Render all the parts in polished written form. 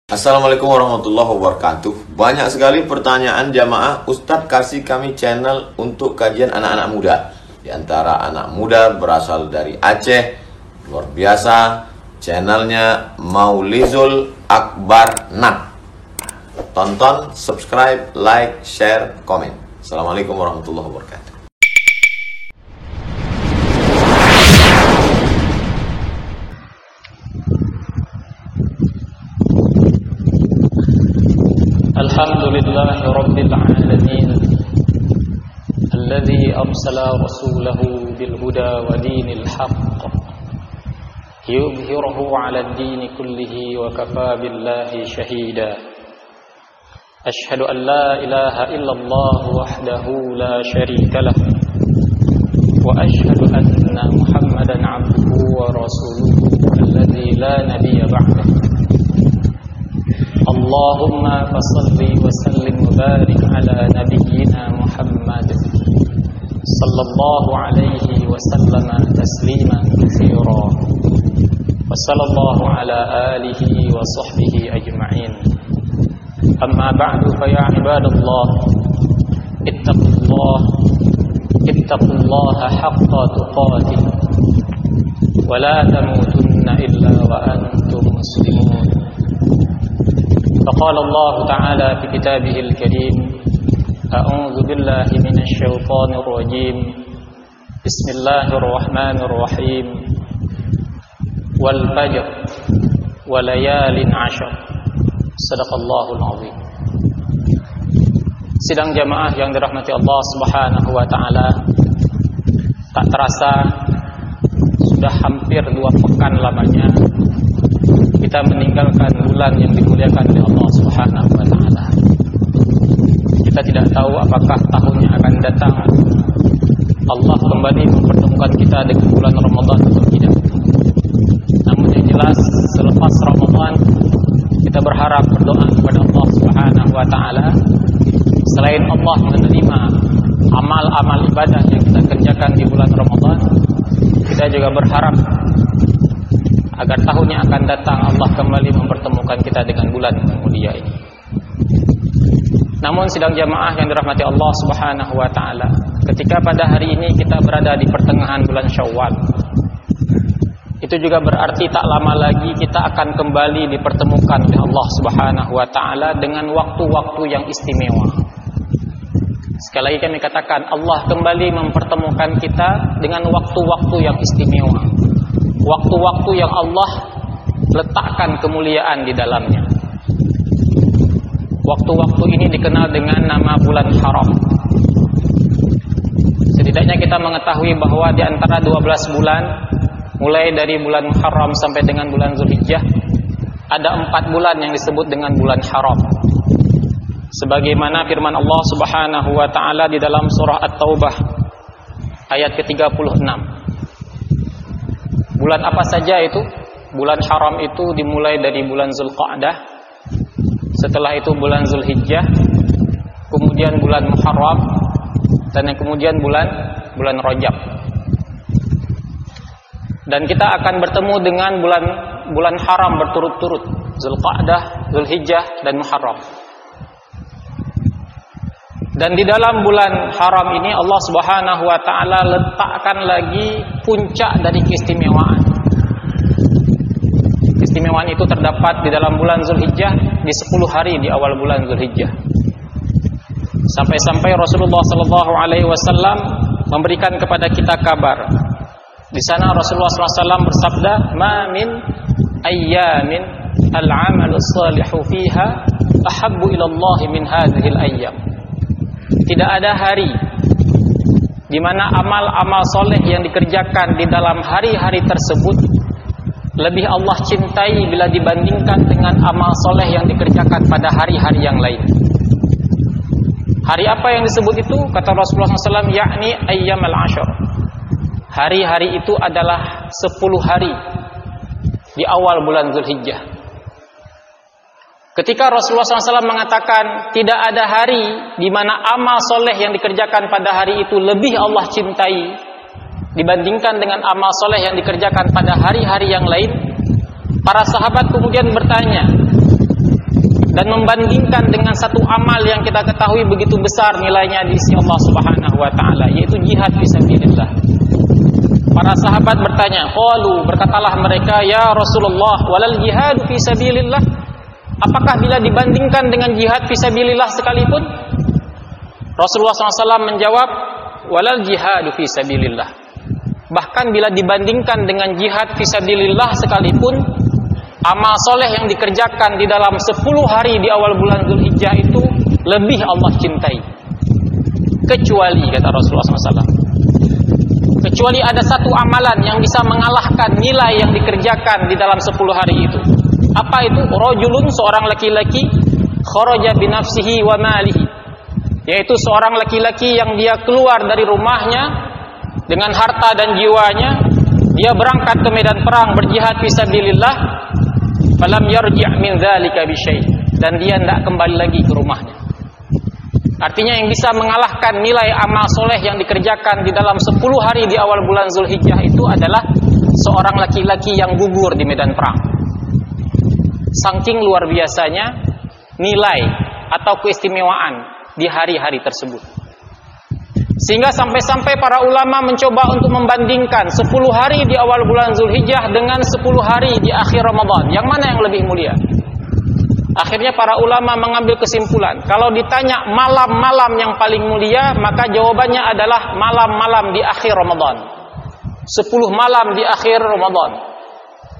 Assalamualaikum warahmatullahi wabarakatuh. Banyak sekali pertanyaan jamaah, Ustadz kasih kami channel untuk kajian anak-anak muda. Di antara anak muda berasal dari Aceh, luar biasa. Channelnya Maulizul Akbar Nak. Tonton, subscribe, like, share, komen. Assalamualaikum warahmatullahi wabarakatuh. الحمد لله رب العالمين الذي أرسل رسوله بالهدى ودين الحق يظهره على الدين كله وكفى بالله شهيدا أشهد أن لا إله إلا الله وحده لا شريك له وأشهد أن محمدا عبده ورسوله الذي لا نبي بعده اللهم فصل وسلم وبارك على نبينا محمد صلى الله عليه وسلم تسليما كثيرا وصلى الله على آله وصحبه أجمعين أما بعد فيا عباد الله اتقوا الله حق تقاته ولا تموتن إلا وأنتم مسلمون فقال الله تعالى في كتابه الكريم أعوذ بالله من الشيطان الرجيم بسم الله الرحمن الرحيم والفجر وليال عشر صدق الله العظيم. Sidang jamaah yang dirahmati Allah Subhanahu wa taala, tak terasa sudah hampir 2 pekan lamanya kita meninggalkan bulan yang dimuliakan oleh Allah Subhanahu wa taala. Kita tidak tahu apakah tahunnya akan datang Allah kembali mempertemukan kita dengan bulan Ramadan atau tidak. Namun yang jelas selepas Ramadan kita berharap berdoa kepada Allah Subhanahu wa taala, selain Allah menerima amal-amal ibadah yang kita kerjakan di bulan Ramadan, kita juga berharap agar tahun yang akan datang Allah kembali mempertemukan kita dengan bulan yang mulia ini. Namun sidang jamaah yang dirahmati Allah Subhanahu wa taala, ketika pada hari ini kita berada di pertengahan bulan Syawal, itu juga berarti tak lama lagi kita akan kembali dipertemukan oleh Allah Subhanahu wa taala dengan waktu-waktu yang istimewa. Sekali lagi kami katakan, Allah kembali mempertemukan kita dengan waktu-waktu yang istimewa. Waktu-waktu yang Allah letakkan kemuliaan di dalamnya. Waktu-waktu ini dikenal dengan nama bulan haram. Setidaknya kita mengetahui bahwa di antara 12 bulan, mulai dari bulan Muharram sampai dengan bulan Zulhijjah, ada 4 bulan yang disebut dengan bulan haram. Sebagaimana firman Allah Subhanahu wa taala di dalam surah At-Taubah ayat ke-36. Bulan apa saja itu? Bulan haram itu dimulai dari bulan Zulqa'dah, setelah itu bulan Zulhijjah, kemudian bulan Muharram, dan yang kemudian bulan Rajab. Dan kita akan bertemu dengan bulan haram berturut-turut, Zulqa'dah, Zulhijjah, dan Muharram. Dan di dalam bulan haram ini Allah Subhanahu wa taala letakkan lagi puncak dari keistimewaan. Keistimewaan itu terdapat di dalam bulan Zulhijjah, di 10 hari di awal bulan Zulhijjah. Sampai-sampai Rasulullah sallallahu alaihi wasallam memberikan kepada kita kabar. Di sana Rasulullah sallallahu alaihi wasallam bersabda, "Ma min ayyamin al-'amalu shalihu fiha ahabbu ila Allah min hadhihi al-ayyam." Tidak ada hari di mana amal-amal soleh yang dikerjakan di dalam hari-hari tersebut lebih Allah cintai bila dibandingkan dengan amal soleh yang dikerjakan pada hari-hari yang lain. Hari apa yang disebut itu? Kata Rasulullah SAW, yakni ayyamal ashar. Hari-hari itu adalah 10 hari di awal bulan Zulhijjah. Ketika Rasulullah SAW mengatakan tidak ada hari di mana amal soleh yang dikerjakan pada hari itu lebih Allah cintai dibandingkan dengan amal soleh yang dikerjakan pada hari-hari yang lain, para sahabat kemudian bertanya, dan membandingkan dengan satu amal yang kita ketahui begitu besar nilainya di sisi Allah Subhanahu wa taala, yaitu jihad fisabilillah. Para sahabat bertanya, qalu, berkatalah mereka, ya Rasulullah, walal jihad fisabilillah? Apakah bila dibandingkan dengan jihad fisabilillah sekalipun? Rasulullah SAW menjawab, walal jihad fisabilillah. Bahkan bila dibandingkan dengan jihad fisabilillah sekalipun, amal soleh yang dikerjakan di dalam 10 hari di awal bulan Dzulhijjah itu lebih Allah cintai. Kecuali, kata Rasulullah SAW, kecuali ada satu amalan yang bisa mengalahkan nilai yang dikerjakan di dalam 10 hari itu. Apa itu? Rajulun, seorang laki-laki, kharaja binafsihi wa malihi, yaitu seorang laki-laki yang dia keluar dari rumahnya dengan harta dan jiwanya, dia berangkat ke medan perang berjihad fisabilillah, falam yarji' min dzalika bi syai', dan dia tidak kembali lagi ke rumahnya. Artinya yang bisa mengalahkan nilai amal soleh yang dikerjakan di dalam 10 hari di awal bulan Dzulhijjah itu adalah seorang laki-laki yang gugur di medan perang. Saking luar biasanya nilai atau keistimewaan di hari-hari tersebut. Sehingga sampai-sampai para ulama mencoba untuk membandingkan 10 hari di awal bulan Dzulhijjah dengan 10 hari di akhir Ramadan. Yang mana yang lebih mulia? Akhirnya para ulama mengambil kesimpulan, kalau ditanya malam-malam yang paling mulia, maka jawabannya adalah malam-malam di akhir Ramadan. 10 malam di akhir Ramadan.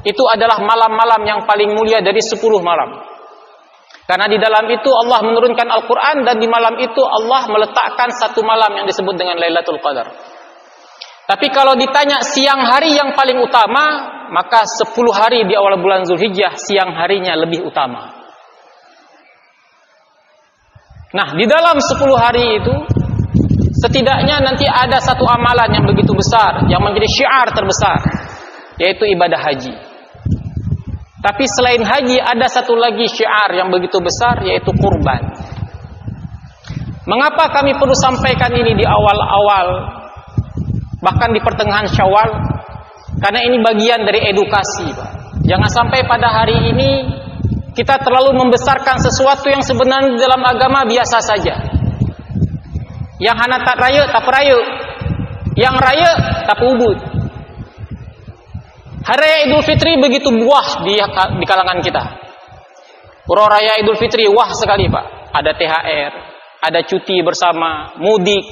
Itu adalah malam-malam yang paling mulia dari 10 malam. Karena di dalam itu Allah menurunkan Al-Quran, dan di malam itu Allah meletakkan satu malam yang disebut dengan Lailatul Qadar. Tapi kalau ditanya siang hari yang paling utama, maka 10 hari di awal bulan Dzulhijjah siang harinya lebih utama. Nah, di dalam 10 hari itu setidaknya nanti ada satu amalan yang begitu besar, yang menjadi syiar terbesar, yaitu ibadah haji. Tapi selain haji ada satu lagi syiar yang begitu besar, yaitu kurban. Mengapa kami perlu sampaikan ini di awal-awal, bahkan di pertengahan Syawal? Karena ini bagian dari edukasi, Pak. Jangan sampai pada hari ini kita terlalu membesarkan sesuatu yang sebenarnya dalam agama biasa saja. Yang hana tak raya, tak peraya. Yang raya, tak ubud. Hari Raya Idul Fitri begitu buah di kalangan kita. Uro Raya Idul Fitri wah sekali, Pak. Ada THR, ada cuti bersama, mudik,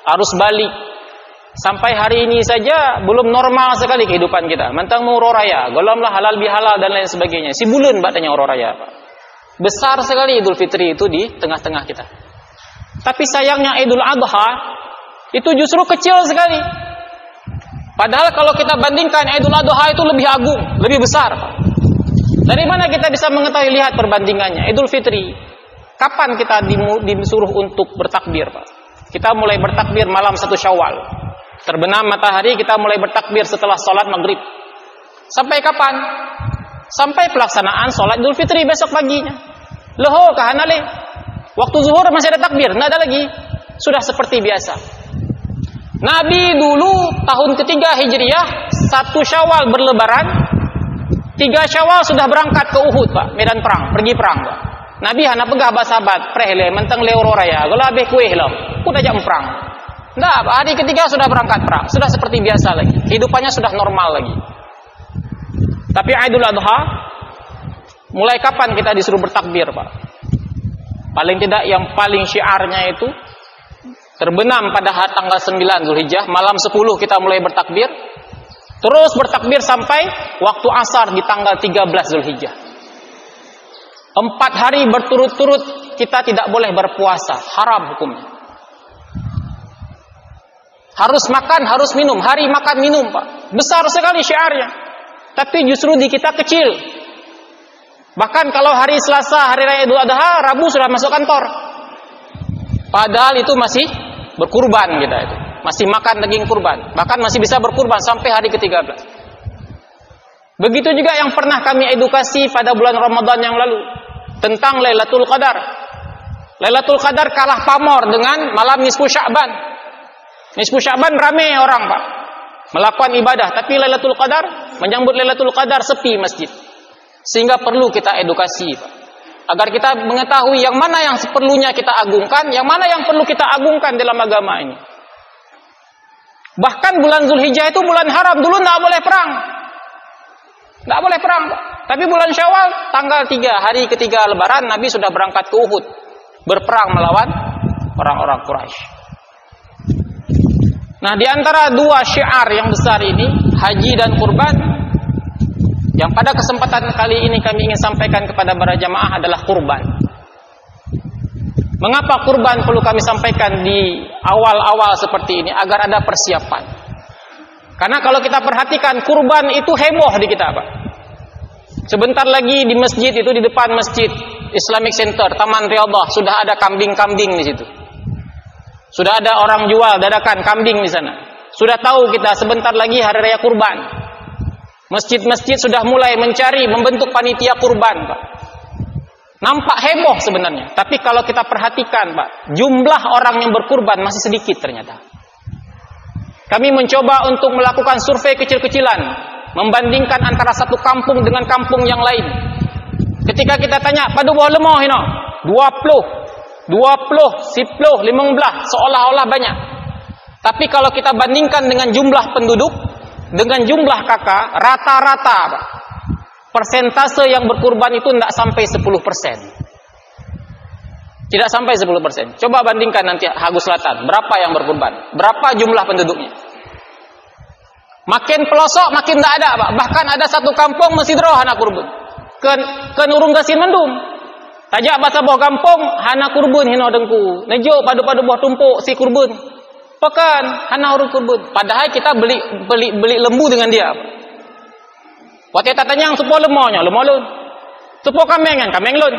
arus balik. Sampai hari ini saja belum normal sekali kehidupan kita. Mentang mau raya, golomlah halal bihalal dan lain sebagainya. Si bulan batanya raya, Pak. Besar sekali Idul Fitri itu di tengah-tengah kita. Tapi sayangnya Idul Adha itu justru kecil sekali. Padahal kalau kita bandingkan Idul Adha itu lebih agung, lebih besar, Pak. Dari mana kita bisa mengetahui, lihat perbandingannya? Idul Fitri, kapan kita disuruh untuk bertakbir, Pak? Kita mulai bertakbir malam 1 Syawal. Terbenam matahari kita mulai bertakbir setelah sholat maghrib. Sampai kapan? Sampai pelaksanaan sholat Idul Fitri besok paginya. Loho kahanale. Waktu zuhur masih ada takbir, nggak ada lagi. Sudah seperti biasa. Nabi dulu tahun ketiga Hijriyah, 1 Syawal berlebaran, 3 Syawal sudah berangkat ke Uhud, Pak, medan perang, pergi perang, Pak. Nabi hana pegah sahabat, prehle mentang leoro raya, gola abeh kueh lam, udah jam perang. Nah, hari ketiga sudah berangkat perang, sudah seperti biasa lagi, kehidupannya sudah normal lagi. Tapi Idul Adha, mulai kapan kita disuruh bertakbir, Pak? Paling tidak yang paling syiarnya itu terbenam pada tanggal 9 Dzulhijjah, malam 10 kita mulai bertakbir, terus bertakbir sampai waktu asar di tanggal 13 Dzulhijjah. 4 hari berturut-turut kita tidak boleh berpuasa, haram hukumnya. Harus makan, harus minum, hari makan minum, Pak. Besar sekali syiarnya. Tapi justru di kita kecil. Bahkan kalau hari Selasa, hari Raya Idul Adha, Rabu sudah masuk kantor. Padahal itu masih berkurban kita itu. Masih makan daging kurban. Bahkan masih bisa berkurban sampai hari ke-13. Begitu juga yang pernah kami edukasi pada bulan Ramadan yang lalu. Tentang Lailatul Qadar. Lailatul Qadar kalah pamor dengan malam nisfu Sya'ban. Nisfu Sya'ban ramai orang, Pak, melakukan ibadah, tapi Lailatul Qadar, menyambut Lailatul Qadar sepi masjid. Sehingga perlu kita edukasi, Pak. agar kita mengetahui yang mana yang seperlunya kita agungkan, yang mana yang perlu kita agungkan dalam agama ini. Bahkan bulan Zulhijjah itu bulan haram, dulu tidak boleh perang. Tidak boleh perang. Tapi bulan Syawal, tanggal 3, hari ketiga Lebaran, Nabi sudah berangkat ke Uhud, berperang melawan orang-orang Quraisy. Nah, di antara dua syiar yang besar ini, haji dan kurban, yang pada kesempatan kali ini kami ingin sampaikan kepada para jamaah adalah kurban. Mengapa kurban perlu kami sampaikan di awal-awal seperti ini? Agar ada persiapan. Karena kalau kita perhatikan, kurban itu heboh di kita, Pak. Sebentar lagi di masjid itu, di depan masjid Islamic Center, Taman Riyadhah, sudah ada kambing-kambing di situ. Sudah ada orang jual dadakan kambing di sana. Sudah tahu kita sebentar lagi hari raya kurban. Masjid-masjid sudah mulai mencari, membentuk panitia kurban, Pak. Nampak heboh sebenarnya. Tapi kalau kita perhatikan, Pak, jumlah orang yang berkurban masih sedikit ternyata. Kami mencoba untuk melakukan survei kecil-kecilan, membandingkan antara satu kampung dengan kampung yang lain. Ketika kita tanya, pada buah lemah ini, 20, 10, 15, seolah-olah banyak. Tapi kalau kita bandingkan dengan jumlah penduduk, dengan jumlah kakak, rata-rata, Pak, persentase yang berkurban itu tidak sampai 10%. Tidak sampai 10%. Coba bandingkan nanti Hagu Selatan, berapa yang berkurban? Berapa jumlah penduduknya? Makin pelosok, makin tidak ada, Pak. Bahkan ada satu kampung masih roh anak kurban. Ke Nurung Gasin Mendung. Tajak bahasa boh kampung, hana kurban hino dengku. Nejo padu-padu boh tumpuk si kurban. Pekan hana urut kurban. Padahal kita beli lembu dengan dia. Waktu kita tanya yang sepo lemohnya, lemoh lun. Sepo kambing lun.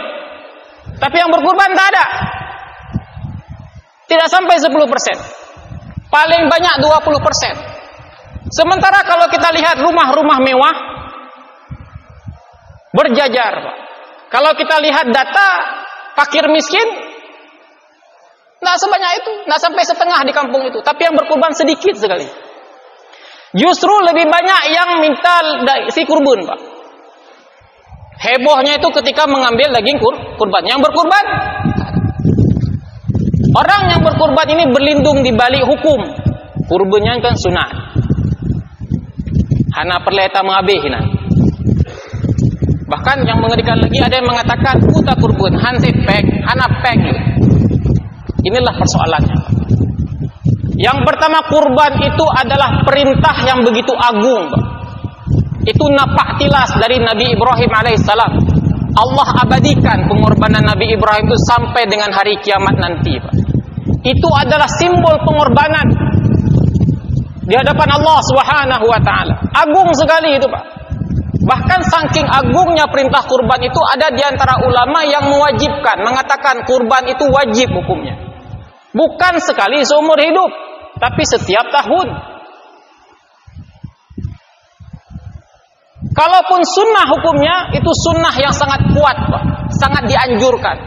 Tapi yang berkurban tak ada. Tidak sampai 10%. Paling banyak 20%. Sementara kalau kita lihat rumah-rumah mewah berjajar, Pak. Kalau kita lihat data fakir miskin, tidak sebanyak itu, tidak sampai setengah di kampung itu. Tapi yang berkurban sedikit sekali. Justru lebih banyak yang minta si kurban, Pak. Hebohnya itu ketika mengambil daging kurban. Yang berkurban, orang yang berkurban ini berlindung di balik hukum. Kurbannya kan sunat. Hana perleta mengabihina. Bahkan yang mengerikan lagi, ada yang mengatakan puta kurban, hanse pek, hana pek. Inilah persoalannya. Yang pertama, kurban itu adalah perintah yang begitu agung, Pak. Itu napak tilas dari Nabi Ibrahim alaihissalam. Allah abadikan pengorbanan Nabi Ibrahim itu sampai dengan hari kiamat nanti, Pak. Itu adalah simbol pengorbanan di hadapan Allah Subhanahu wa taala. Agung sekali itu, Pak. Bahkan saking agungnya perintah kurban itu, ada di antara ulama yang mewajibkan, mengatakan kurban itu wajib hukumnya. Bukan sekali seumur hidup, tapi setiap tahun. Kalaupun sunnah hukumnya, itu sunnah yang sangat kuat, Pak. Sangat dianjurkan.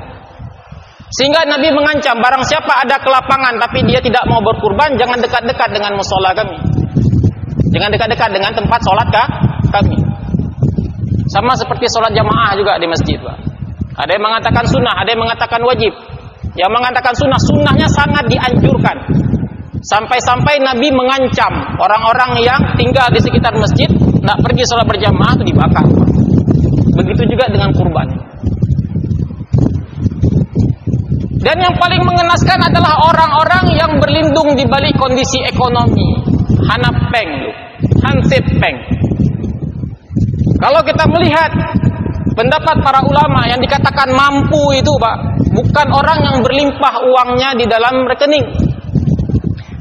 Sehingga Nabi mengancam, barang siapa ada kelapangan tapi dia tidak mau berkurban, jangan dekat-dekat dengan mushola kami. Jangan dekat-dekat dengan tempat sholat kami. Sama seperti sholat jamaah juga di masjid, Pak. Ada yang mengatakan sunnah, ada yang mengatakan wajib. Yang mengatakan sunnah, sunnahnya sangat dianjurkan. Sampai-sampai Nabi mengancam orang-orang yang tinggal di sekitar masjid, tidak pergi sholat berjamaah itu dibakar. Begitu juga dengan kurban. Dan yang paling mengenaskan adalah orang-orang yang berlindung di balik kondisi ekonomi. Hanapeng, hansepeng. Kalau kita melihat pendapat para ulama yang dikatakan mampu itu, Pak, bukan orang yang berlimpah uangnya di dalam rekening.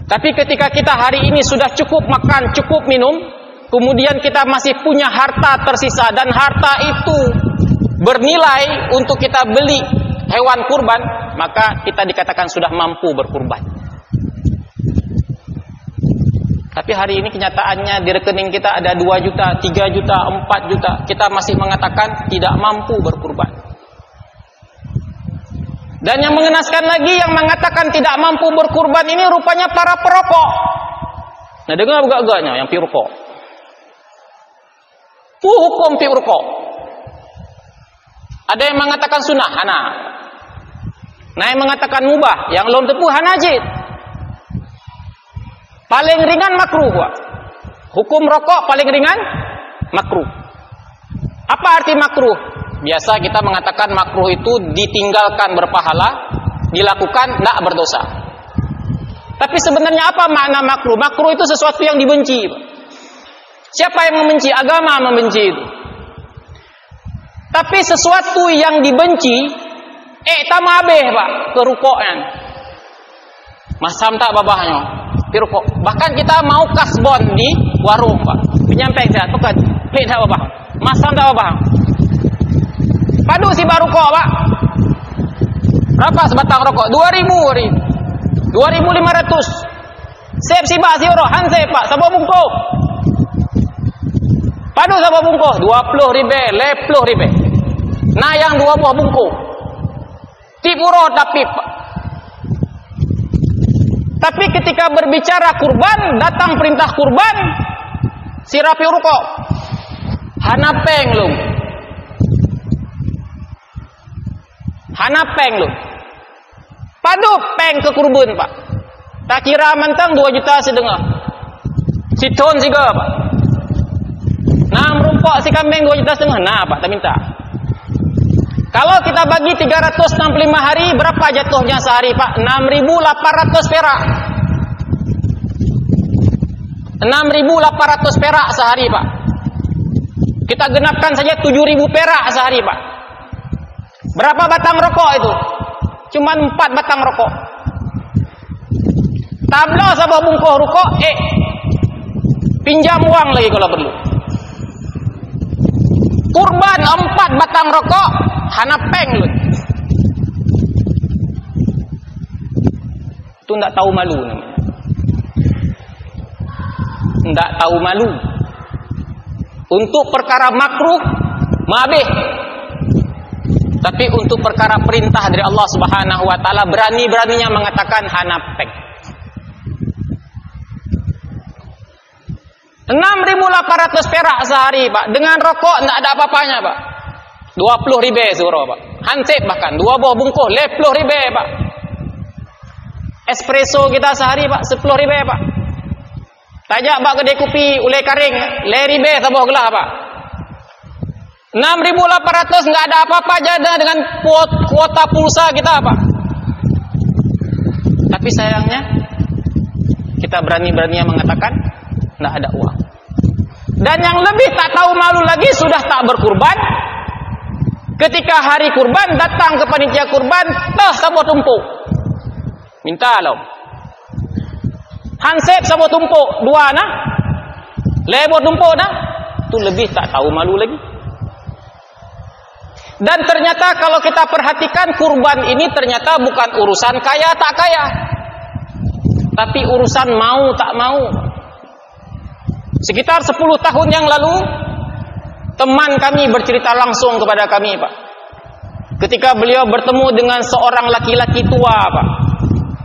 Tapi ketika kita hari ini sudah cukup makan, cukup minum, kemudian kita masih punya harta tersisa, dan harta itu bernilai untuk kita beli hewan kurban, maka kita dikatakan sudah mampu berkurban. Tapi hari ini kenyataannya di rekening kita ada 2 juta, 3 juta, 4 juta. Kita masih mengatakan tidak mampu berkurban. Dan yang mengenaskan lagi, yang mengatakan tidak mampu berkurban ini rupanya para perokok. Nah, dengar agak-agaknya yang pirokok. Hukum pirokok. Ada yang mengatakan sunnah, hana. Nah, yang mengatakan mubah, yang lom tepu hanajid. Paling ringan makruh, Pak. Hukum rokok paling ringan makruh. Apa arti makruh? Biasa kita mengatakan makruh itu ditinggalkan berpahala, dilakukan tidak berdosa. Tapi sebenarnya apa makna makruh? Makruh itu sesuatu yang dibenci, Pak. Siapa yang membenci? Agama membenci itu. Tapi sesuatu yang dibenci, tamabeh, Pak, kerukokan. Masam tak babahnya, pirukok. Bahkan kita mau kasbon di warung, Pak. Penyampaian saya, tukar, pelit tak babah. Masam tak babah. Padu si baru kok, Pak. Berapa sebatang rokok? 2.000, 2.500. Sep si Pak, si Oroh, hansep, Pak, sabah bungkuh. Padu sabah bungkuh, 20.000, 10.000. Nah, yang 2 buah bungkuh. Tip Oroh tapi, Pak. Tapi ketika berbicara kurban, datang perintah kurban, si rapi rokok. Hanapeng lu. Hanapeng lu. Padu peng ke kurban, Pak. Tak kira mentang 2 juta setengah. Si ton siga, Pak. Nah, merumpok si kambing 2 juta setengah. Nah, Pak, tak minta. Kalau kita bagi 365 hari, berapa jatuhnya sehari, Pak? 6.800 perak. 6.800 perak sehari, Pak. Kita genapkan saja 7.000 perak sehari, Pak. Berapa batang rokok itu? Cuman 4 batang rokok. Tablo sabah bungkuh rokok, pinjam uang lagi kalau perlu. Kurban 4 batang rokok, hanapeng lu. Itu ndak tahu malu namanya. Ndak tahu malu. Untuk perkara makruh, mabih. Tapi untuk perkara perintah dari Allah Subhanahu wa taala, berani-beraninya mengatakan hanapeng. 6.800 perak sehari, Pak. Dengan rokok tidak ada apa-apanya, Pak. 20.000 suruh, Pak. Hansip bahkan 2 buah bungkuh 10.000, Pak. Espresso kita sehari, Pak, 10.000, Pak. Tajak bak kedai kopi ulai karing 10.000 sebuah gelas, Pak. 6.800 enggak ada apa-apa aja dengan kuota pulsa kita, Pak. Tapi sayangnya kita berani-beraninya mengatakan tidak ada uang. Dan yang lebih tak tahu malu lagi, sudah tak berkurban. Ketika hari kurban, datang ke panitia kurban, sabot tumpuk. Minta loh. Hansip sabot tumpuk 2 nah. Lebot tumpuk nah. Itu lebih tak tahu malu lagi. Dan ternyata kalau kita perhatikan, kurban ini ternyata bukan urusan kaya tak kaya. Tapi urusan mau tak mau. Sekitar 10 tahun yang lalu, teman kami bercerita langsung kepada kami, Pak. Ketika beliau bertemu dengan seorang laki-laki tua, Pak.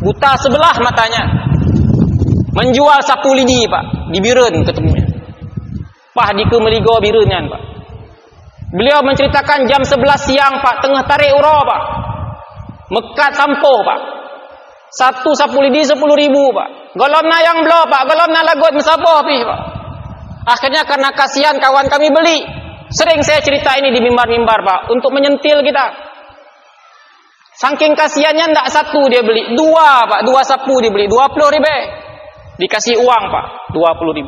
Buta sebelah matanya. Menjual sapu lidi, Pak. Di Biren ketemunya. Pah di Kemeligo Birenyan, Pak. Beliau menceritakan jam 11 siang, Pak. Tengah tarik uro, Pak. Mekat sampo, Pak. Satu sapu lidi 10.000, Pak. Golom na yang belo, Pak. Golom na lagot mesaboh, Pak. Akhirnya karena kasihan kawan kami beli. Sering saya cerita ini di mimbar-mimbar, Pak, untuk menyentil kita. Saking kasihannya ndak satu dia beli, 2, Pak, 2 sapu dibeli, 20.000. Dikasih uang, Pak, 20.000.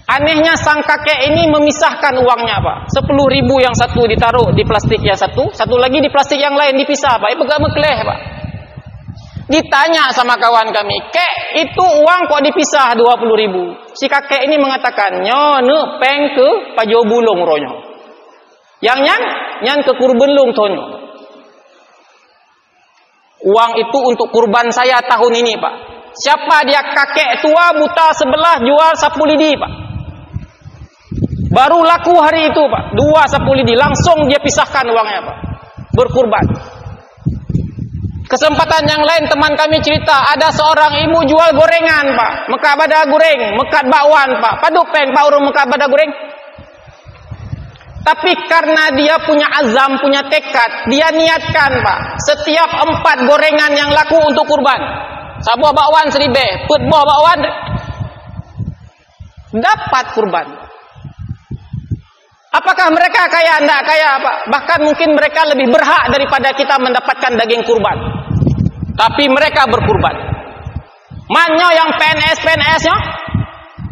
Anehnya sang kakek ini memisahkan uangnya, Pak. 10.000 yang satu ditaruh di plastik yang satu lagi di plastik yang lain dipisah, Pak. Pegang mekleh, Pak. Ditanya sama kawan kami, "Kek, itu uang kok dipisah 20.000?" Si kakek ini mengatakan, "Nyo peng ke pajo bulung ronyo. Yang nyan ke kurban lung tonyo." Uang itu untuk kurban saya tahun ini, Pak. Siapa dia? Kakek tua buta sebelah jual sapu lidi, Pak. Baru laku hari itu, Pak. 2 sapu lidi, langsung dia pisahkan uangnya, Pak. Berkurban. Kesempatan yang lain teman kami cerita, ada seorang ibu jual gorengan, Pak. Mekat bada goreng, mekat bakwan, Pak. Padu peng Pak urung mekat bada goreng. Tapi karena dia punya azam, punya tekad, dia niatkan Pak, setiap 4 gorengan yang laku untuk kurban. Sabuah bakwan 1000, put buah bakwan dapat kurban. Apakah mereka kaya? Tidak kaya Pak. Bahkan mungkin mereka lebih berhak daripada kita mendapatkan daging kurban. Tapi mereka berkurban. Manyo yang PNS-nya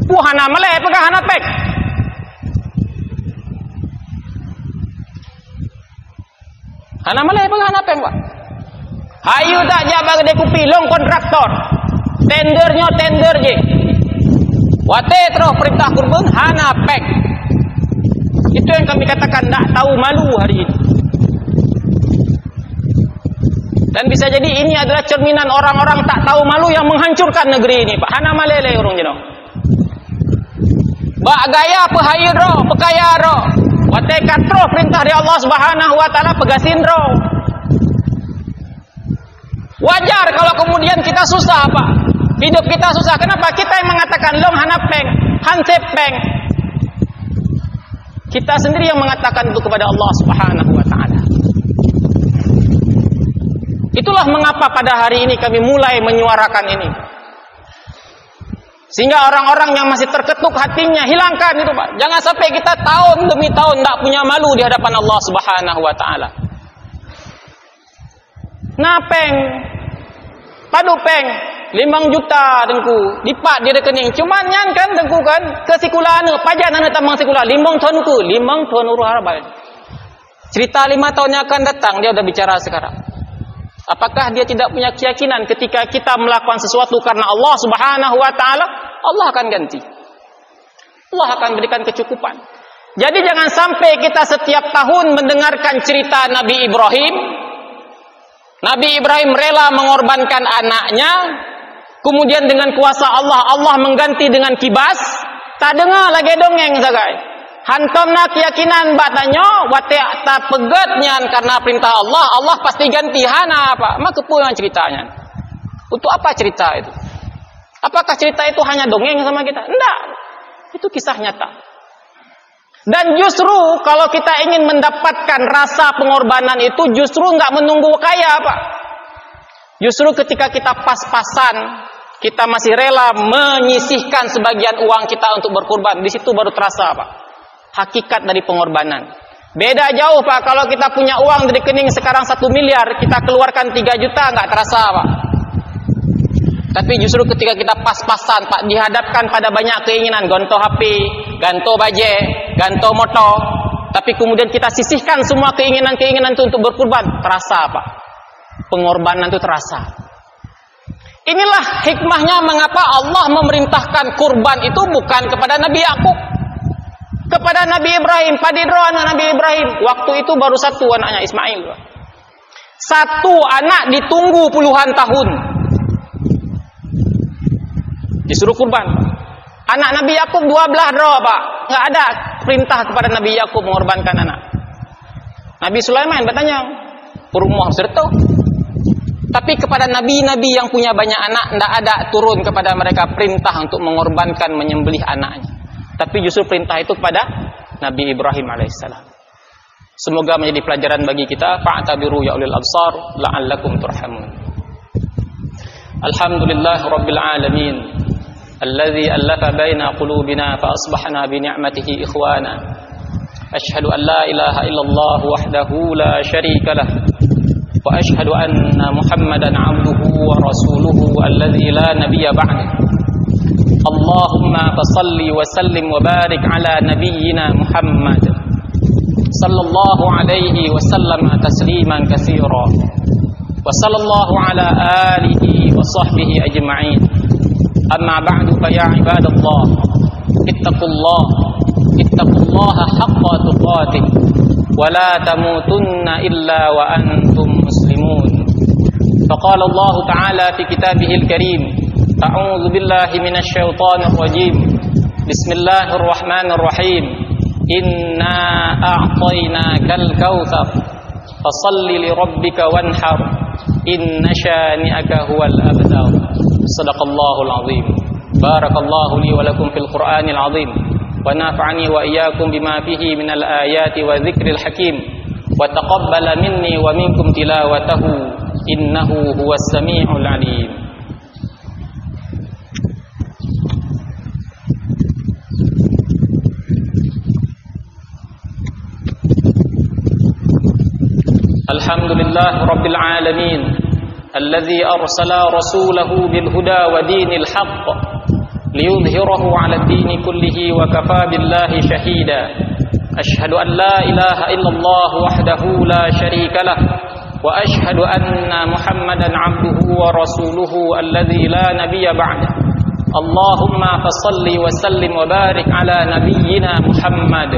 puhana malay pegah hana pek. Hana malay pegah hana pek Pak. Hayu tak jabang de kupilong kontraktor. Tendernya tender je. Wate terus perintah kurban hana pek. Itu yang kami katakan tak tahu malu hari ini. Dan bisa jadi ini adalah cerminan orang-orang tak tahu malu yang menghancurkan negeri ini Pak. Hana malele urung jeno. Ba gaya pehayu ro, pekaya ro. Wate katro perintah dari Allah Subhanahu wa taala pegasin ro. Wajar kalau kemudian kita susah Pak. Hidup kita susah. Kenapa? Kita yang mengatakan long hana peng, hansep peng. Kita sendiri yang mengatakan itu kepada Allah Subhanahu wa taala. Itulah mengapa pada hari ini kami mulai menyuarakan ini. Sehingga orang-orang yang masih terketuk hatinya hilangkan itu Pak. Jangan sampai kita tahun demi tahun tidak punya malu di hadapan Allah Subhanahu wa taala. Napeng padu peng 5 juta dengku dipak di rekening. Cuman nyan kan dengku kan ke sikulana pajan anu tamang sikula 5 ton ku 5 ton urus harabai. Cerita 5 tahun yang akan datang dia udah bicara sekarang. Apakah dia tidak punya keyakinan ketika kita melakukan sesuatu karena Allah Subhanahu wa taala, Allah akan ganti. Allah akan berikan kecukupan. Jadi jangan sampai kita setiap tahun mendengarkan cerita Nabi Ibrahim. Nabi Ibrahim rela mengorbankan anaknya, kemudian dengan kuasa Allah, Allah mengganti dengan kibas. Tak dengar lagi dongeng sagai. Hantamna keyakinan batanya wate tak pegatnya karena perintah Allah, Allah pasti ganti hana apa? Maka pulang ceritanya. Untuk apa cerita itu? Apakah cerita itu hanya dongeng sama kita? Enggak. Itu kisah nyata. Dan justru kalau kita ingin mendapatkan rasa pengorbanan itu justru enggak menunggu kaya Pak. Justru ketika kita pas-pasan, kita masih rela menyisihkan sebagian uang kita untuk berkurban, di situ baru terasa Pak. Hakikat dari pengorbanan. Beda jauh Pak, kalau kita punya uang di rekening sekarang 1 miliar, kita keluarkan 3 juta nggak terasa Pak. Tapi justru ketika kita pas-pasan Pak, dihadapkan pada banyak keinginan, gonto HP, ganto baje, ganto motor, tapi kemudian kita sisihkan semua keinginan-keinginan itu untuk berkurban, terasa Pak. Pengorbanan itu terasa. Inilah hikmahnya mengapa Allah memerintahkan kurban itu bukan kepada Nabi Yakub, kepada Nabi Ibrahim. Padidro anak Nabi Ibrahim waktu itu baru 1 anaknya Ismail. 1 anak ditunggu puluhan tahun disuruh kurban. Anak Nabi Yakub 12 dro Pak. Enggak ada perintah kepada Nabi Yakub mengorbankan anak. Nabi Sulaiman bertanya, "Rumah serta?" Tapi kepada nabi-nabi yang punya banyak anak tidak ada turun kepada mereka perintah untuk mengorbankan menyembelih anaknya. Tapi justru perintah itu kepada Nabi Ibrahim alaihissalam. Semoga menjadi pelajaran bagi kita. Fa'tabiru ya ulil absar la'allakum turhamun. Alhamdulillah rabbil alamin alladzi allafa baina qulubina fa asbahna bi ni'matihi ikhwana. Ashhadu an la ilaha illallah wahdahu la syarika lah wa ashhadu anna Muhammadan 'abduhu wa rasuluhu alladzi la nabiyya ba'dahu. Allahumma fasalli wa sallim wa barik ala nabiyyina Muhammad sallallahu alaihi wa sallam tasliman katsira wa sallallahu ala alihi wa sahbihi ajma'in. Amma ba'du fa ya ibadallah ittaqullaha haqqa tuqatih wa la tamutunna illa wa antum muslimun. Faqala Allah ta'ala fi kitabihil karim, أعوذ بالله من الشيطان الرجيم بسم الله الرحمن الرحيم إنا أعطيناك الكوثر فصل لربك وانحر إن شانئك هو الأبتر. صدق الله العظيم. بارك الله لي ولكم في القرآن العظيم ونفعني وإياكم بما فيه من الآيات والذكر الحكيم وتقبل مني ومنكم تلاوته إنه هو السميع العليم. الحمد لله رب العالمين الذي أرسل رسوله بالهدى ودين الحق ليظهره على الدين كله وكفى بالله شهيدا. أشهد أن لا إله إلا الله وحده لا شريك له وأشهد أن محمدا عبده ورسوله الذي لا نبي بعده. اللهم فصل وسلم وبارك على نبينا محمد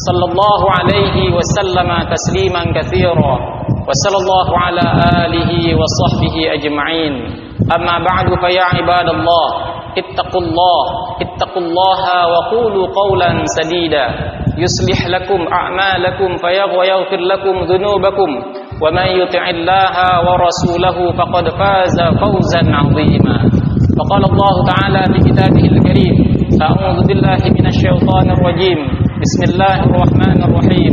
صلى الله عليه وسلم تسليما كثيرا وصلى الله على آله وصحبه أجمعين. أما بعد فيا عباد الله اتقوا الله وقولوا قولا سديدا يصلح لكم أعمالكم ويغفر لكم ذنوبكم ومن يطع الله ورسوله فقد فاز فوزا عظيما. فقال الله تعالى في كتابه الكريم: أعوذ بالله من الشيطان الرجيم بسم الله الرحمن الرحيم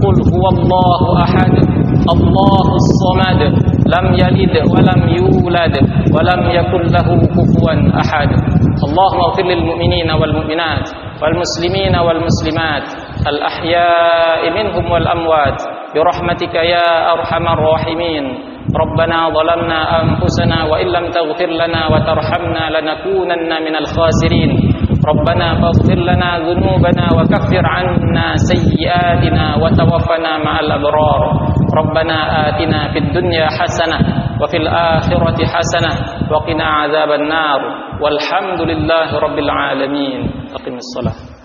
قل هو الله أحد الله الصمد لم يلد ولم يولد ولم يكن له كفوا أحد. اللهم اغفر للمؤمنين والمؤمنات والمسلمين والمسلمات الأحياء منهم والأموات برحمتك يا أرحم الراحمين. ربنا ظلمنا أنفسنا وإن لم تغفر لنا وترحمنا لنكونن من الخاسرين. ربنا فاغفر لنا ذنوبنا وكفر عنا سيئاتنا وتوفنا مع الأبرار. ربنا آتنا في الدنيا حسنة وفي الآخرة حسنة وقنا عذاب النار والحمد لله رب العالمين. أقم الصلاة.